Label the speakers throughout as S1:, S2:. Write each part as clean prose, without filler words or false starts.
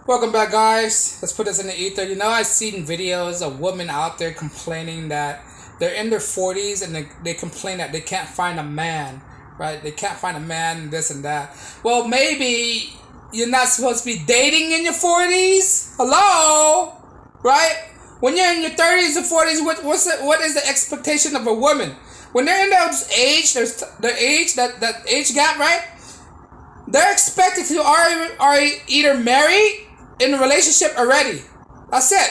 S1: Welcome back, guys. Let's put this in the ether. I've seen videos of women out there complaining that they're in their 40s and they complain that they can't find a man, right? They can't find a man, this and that. Well, maybe you're not supposed to be dating in your 40s. Hello? Right? When you're in your 30s or 40s, what is the expectation of a woman? When they're in that age, that age gap, right? They're expected to are either married, in a relationship already. That's it.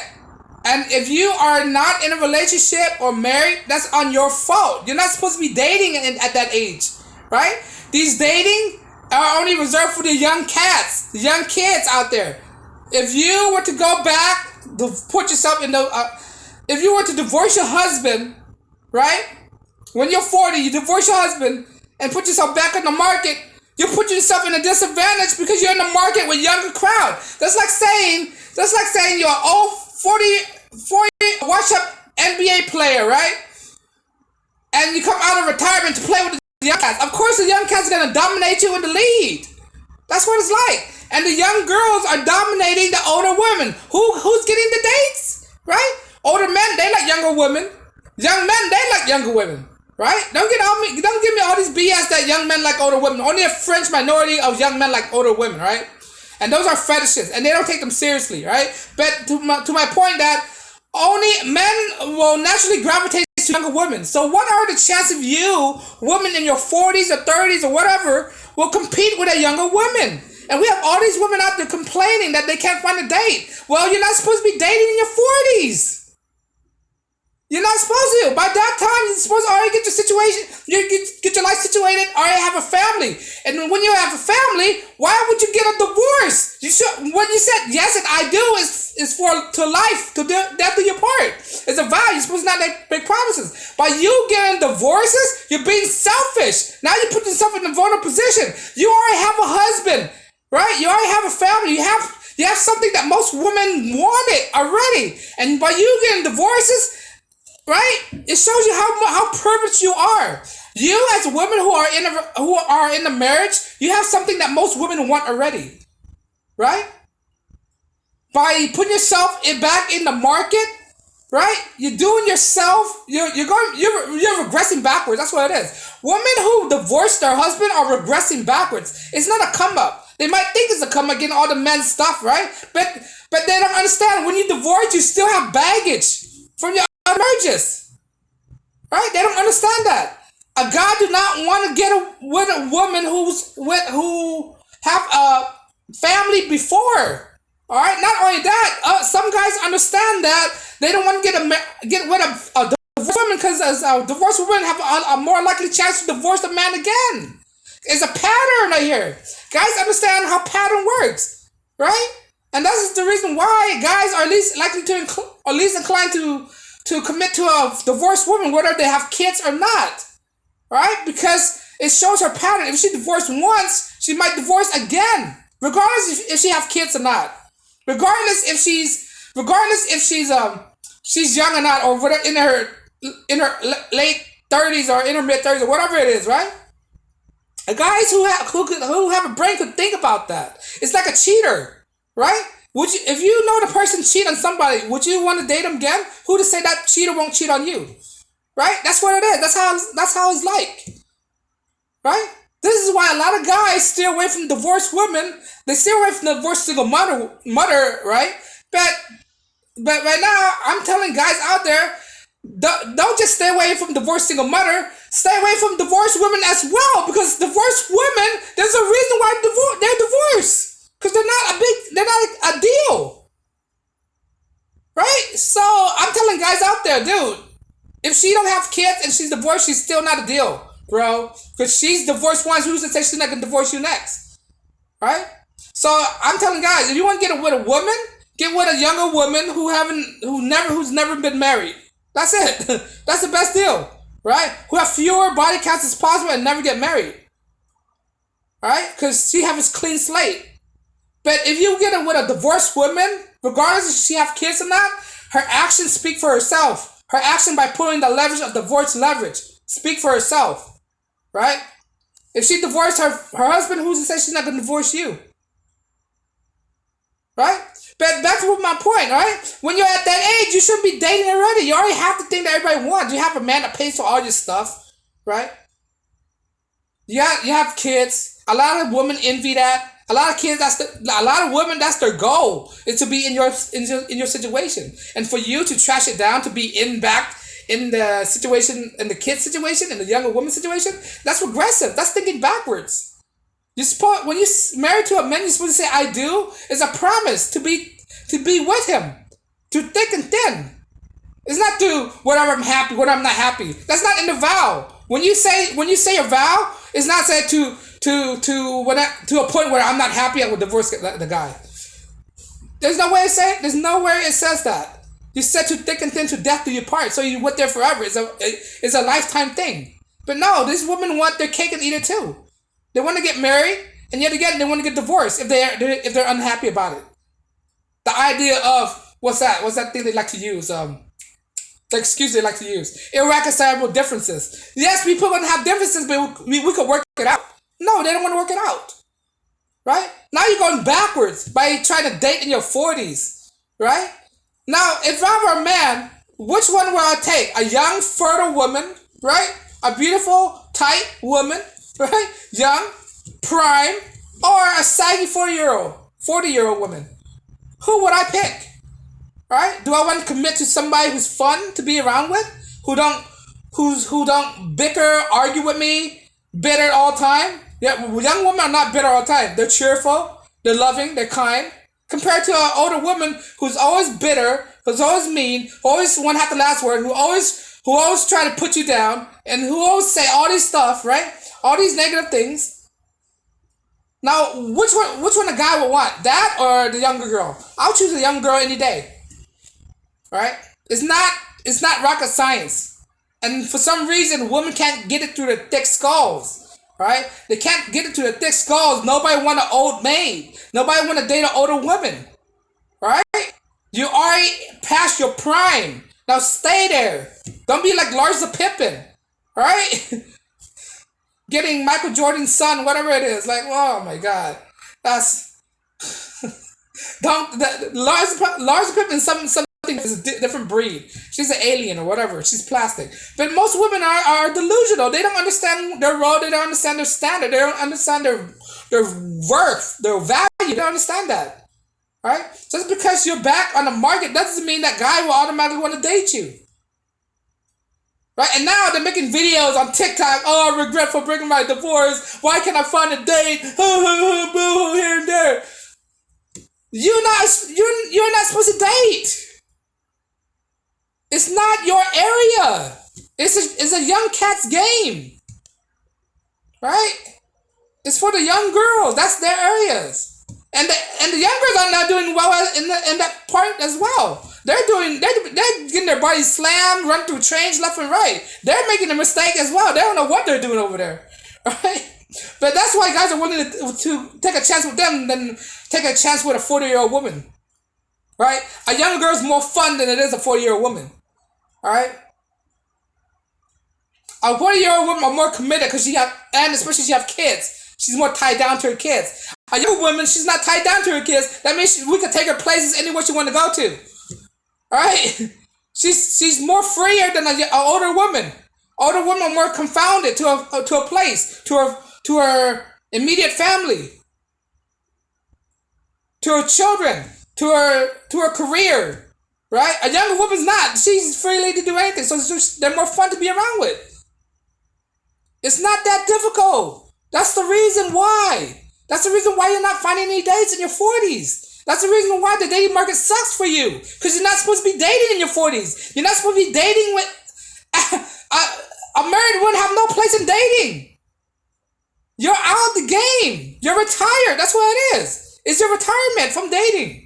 S1: And if you are not in a relationship or married, that's on your fault. You're not supposed to be dating at that age, right? These dating are only reserved for the young cats, the young kids out there. If you were to go back to put yourself in if you were to divorce your husband, right? When you're 40, you divorce your husband and put yourself back on the market. You put yourself in a disadvantage because you're in the market with younger crowd. That's like saying you're an old 40 wash-up NBA player, right? And you come out of retirement to play with the young cats. Of course, the young cats are going to dominate you in the lead. That's what it's like. And the young girls are dominating the older women. Who's getting the dates, right? Older men, they like younger women. Young men, they like younger women. Right? Don't give me all these BS that young men like older women. Only a French minority of young men like older women, right? And those are fetishes, and they don't take them seriously, right? But to my point that only men will naturally gravitate to younger women. So what are the chances of you, women in your 40s or 30s or whatever, will compete with a younger woman? And we have all these women out there complaining that they can't find a date. Well, you're not supposed to be dating in your 40s. You're not supposed to. By that time, you're supposed to already get your situation, get your life situated, already have a family. And when you have a family, why would you get a divorce? You should. When you said yes and I do is for to life, to death do your part. It's a vow. You're supposed to not make promises. By you getting divorces, you're being selfish. Now you put yourself in a vulnerable position. You already have a husband, right? You already have a family. You have something that most women wanted already. And by you getting divorces, right? It shows you how privileged you are. You as women who are in the marriage, you have something that most women want already, right? By putting yourself back in the market, right? You're doing yourself. You're regressing backwards. That's what it is. Women who divorce their husband are regressing backwards. It's not a come up. They might think it's a come up, getting all the men's stuff, right? But they don't understand. When you divorce, you still have baggage from your marriages, right? They don't understand that. A guy do not want to get with a woman who have a family before. All right. Not only that, some guys understand that they don't want to get with a divorced woman because a divorced woman have a more likely chance to divorce the man again. It's a pattern right here. Guys understand how pattern works, right? And that's the reason why guys are least inclined to commit to a divorced woman, whether they have kids or not, right? Because it shows her pattern. If she divorced once, she might divorce again, regardless if she have kids or not. Regardless if she's young or not, or whatever, in her late 30s or in her mid 30s or whatever it is, right? Guys who have a brain could think about that. It's like a cheater, right? Would you, if you know the person cheat on somebody, would you want to date them again? Who to say that cheater won't cheat on you? Right? That's what it is. That's how it's like. Right? This is why a lot of guys stay away from divorced women. They stay away from the divorced single mother, right? But right now, I'm telling guys out there, don't just stay away from divorced single mother. Stay away from divorced women as well, because divorced women, there's a reason why they're divorced. Because they're not a deal. Right? So I'm telling guys out there, dude, if she don't have kids and she's divorced, she's still not a deal, bro. Because she's divorced once, who's to say she's not gonna divorce you next? Right? So I'm telling guys, if you want to get with a woman, get with a younger woman who's never been married. That's it. That's the best deal. Right? Who have fewer body counts as possible and never get married. Right? Because she has a clean slate. But if you get it with a divorced woman, regardless if she have kids or not, her actions speak for herself. Her action by pulling the leverage of divorce leverage speak for herself, right? If she divorced her husband, who's to say she's not going to divorce you? Right? back to my point, right? When you're at that age, you shouldn't be dating already. You already have the thing that everybody wants. You have a man that pays for all your stuff, right? You have kids. A lot of women envy that. A lot of kids, a lot of women, that's their goal, is to be in your situation. And for you to trash it down to be back in the situation, in the kid situation, in the younger woman situation, that's regressive. That's thinking backwards. When you married to a man, you're supposed to say "I do." It's a promise to be with him, to thick and thin. It's not to whatever I'm happy, whatever I'm not happy. That's not in the vow. When you say a vow, it's not said to a point where I'm not happy, I will divorce the guy. There's no way it says. There's nowhere it says that. You said to thick and thin, to death do you part. So you went there forever. It's a lifetime thing. But no, these women want their cake and eat it too. They want to get married, and yet again, they want to get divorced if they're unhappy about it. The idea of what's that thing they like to use? The excuse they like to use: irreconcilable differences. Yes, people gonna have differences, but we could work it out. No, they don't want to work it out. Right? Now you're going backwards by trying to date in your 40s. Right? Now, if I were a man, which one would I take? A young, fertile woman, right? A beautiful, tight woman, right? Young, prime, or a saggy 40-year-old woman? Who would I pick? Right? Do I want to commit to somebody who's fun to be around with? Who don't bicker, argue with me, bitter all the time? Yeah, young women are not bitter all the time. They're cheerful, they're loving, they're kind. Compared to an older woman who's always bitter, who's always mean, who always want to have the last word, who always try to put you down, and who always say all these stuff, right? All these negative things. Now, which one a guy would want? That or the younger girl? I'll choose the young girl any day. Right? It's not rocket science. And for some reason, women can't get it through the thick skulls. Right? They can't get it through the thick skulls. Nobody want an old maid. Nobody want to date an older woman. Right? You already past your prime. Now stay there. Don't be like Larsa Pippen. Right? Getting Michael Jordan's son, whatever it is. Like, oh my God. That's... Larsa Pippen something is a different breed. She's an alien or whatever. She's plastic. But most women are delusional. They don't understand their role. They don't understand their standard. They don't understand their worth, their value. They don't understand that. Right? Just because you're back on the market doesn't mean that guy will automatically want to date you. Right? And now they're making videos on TikTok. Oh, I regret for breaking my divorce. Why can't I find a date? Boo, here and there. You're not supposed to date. It's not your area. It's a young cat's game. Right? It's for the young girls. That's their areas. And the young girls are not doing well in that part as well. They're getting their bodies slammed, run through trains left and right. They're making a mistake as well. They don't know what they're doing over there. Right? But that's why guys are willing to take a chance with them than take a chance with a 40-year-old woman. Right? A young girl's more fun than it is a 40-year-old woman. Alright? A 40-year-old woman are more committed because and especially she have kids. She's more tied down to her kids. A young woman, she's not tied down to her kids. That means we can take her places anywhere she want to go to. Alright? She's more freer than an older woman. Older women are more confounded to a place, to her immediate family, to her children, to her career. Right? A younger woman's not. She's free to do anything. So they're more fun to be around with. It's not that difficult. That's the reason why. That's the reason why you're not finding any dates in your 40s. That's the reason why the dating market sucks for you. Because you're not supposed to be dating in your 40s. You're not supposed to be dating with... a married woman have no place in dating. You're out of the game. You're retired. That's what it is. It's your retirement from dating.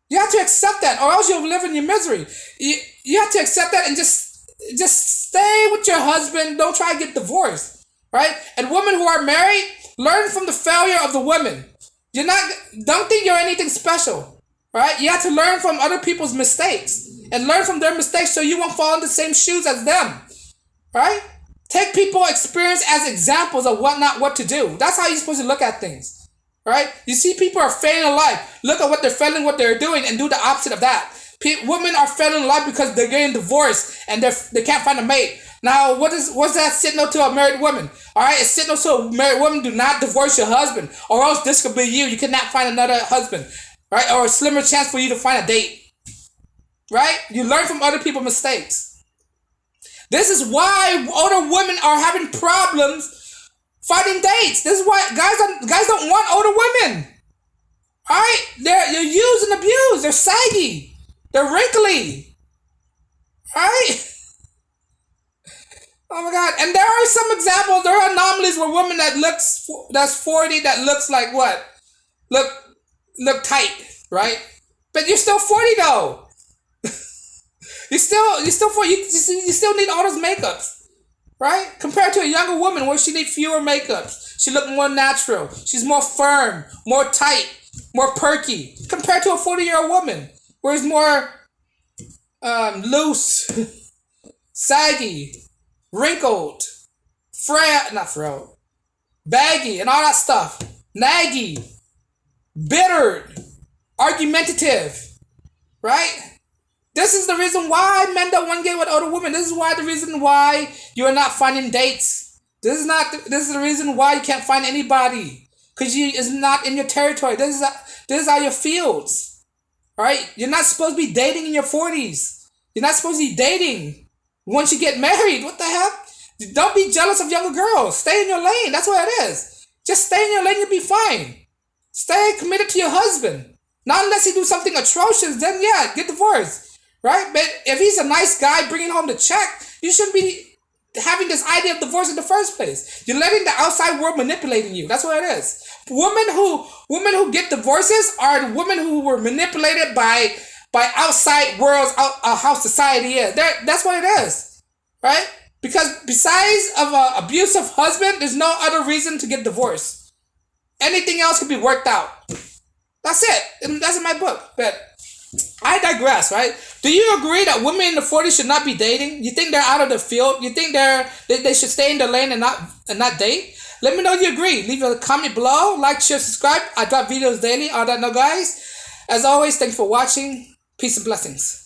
S1: You have to accept that, or else you'll live in your misery. You have to accept that and just stay with your husband. Don't try to get divorced, right? And women who are married, learn from the failure of the women. Don't think you're anything special, right? You have to learn from other people's mistakes and learn from their mistakes so you won't fall in the same shoes as them, right? Take people's experience as examples of what to do. That's how you're supposed to look at things, Right? You see people are failing in life. Look at what they're failing, what they're doing, and do the opposite of that. Women are failing in life because they're getting divorced and they can't find a mate. Now, what's that signal to a married woman? All right, it's signal to a married woman: do not divorce your husband, or else this could be you. You cannot find another husband, right? Or a slimmer chance for you to find a date, right? You learn from other people's mistakes. This is why older women are having problems finding dates. This is why guys don't want older women. All right, they're used and abused. They're saggy. They're wrinkly. All right. Oh my God! And there are some examples. There are anomalies where women that's 40 that looks like what? Look tight, right? But you're still 40 though. you still 40. You still need all those makeups, right? Compared to a younger woman where she needs fewer makeups. She look more natural. She's more firm, more tight, more perky. Compared to a 40-year-old woman where it's more loose, saggy, wrinkled, baggy, and all that stuff. Naggy, bitter, argumentative, right? This is the reason why men don't want to get with older women. This is the reason why you are not finding dates. This is the reason why you can't find anybody, because it's not in your territory. This is out your fields, right? You're not supposed to be dating in your 40s. You're not supposed to be dating once you get married. What the heck? Don't be jealous of younger girls. Stay in your lane. That's what it is. Just stay in your lane. You'll be fine. Stay committed to your husband. Not unless he do something atrocious, then yeah, get divorced. Right? But if he's a nice guy bringing home the check, you shouldn't be having this idea of divorce in the first place. You're letting the outside world manipulating you. That's what it is. Women who get divorces are women who were manipulated by outside worlds, how society is. That's what it is. Right? Because besides of an abusive husband, there's no other reason to get divorced. Anything else could be worked out. That's it. And that's in my book. But I digress, right? Do you agree that women in the 40s should not be dating? You think they're out of the field? You think they should stay in their lane and not date? Let me know if you agree. Leave a comment below. Like, share, subscribe. I drop videos daily. All that, no, guys. As always, thanks for watching. Peace and blessings.